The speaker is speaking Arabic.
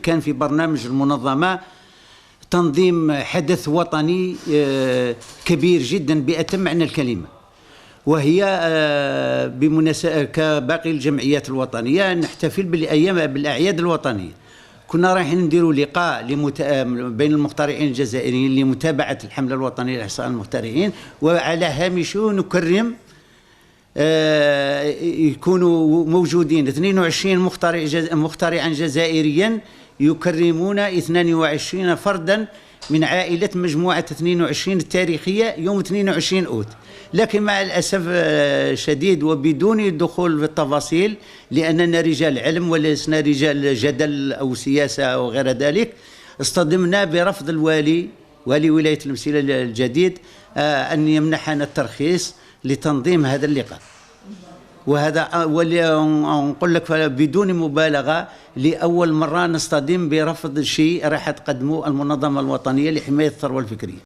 كان في برنامج المنظمة تنظيم حدث وطني كبير جدا بأتم معنى الكلمة، وهي كباقي الجمعيات الوطنية نحتفل بالأعياد الوطنية. كنا رايحين نديروا لقاء بين المخترعين الجزائريين لمتابعة الحملة الوطنية لإحصاء المخترعين، وعلى هامشه نكرم يكونوا موجودين 22 مخترعا جزائريا يكرمون 22 فردا من عائلة مجموعة 22 التاريخية يوم 22 أوت. لكن مع الأسف الشديد وبدون الدخول في التفاصيل، لأننا رجال علم ولسنا رجال جدل أو سياسة أو غير ذلك، اصطدمنا برفض والي ولاية المسيلة الجديد أن يمنحنا الترخيص لتنظيم هذا اللقاء. وهذا نقول لك بدون مبالغة لأول مرة نصطدم برفض شيء راح تقدمه المنظمة الوطنية لحماية الثروة الفكرية.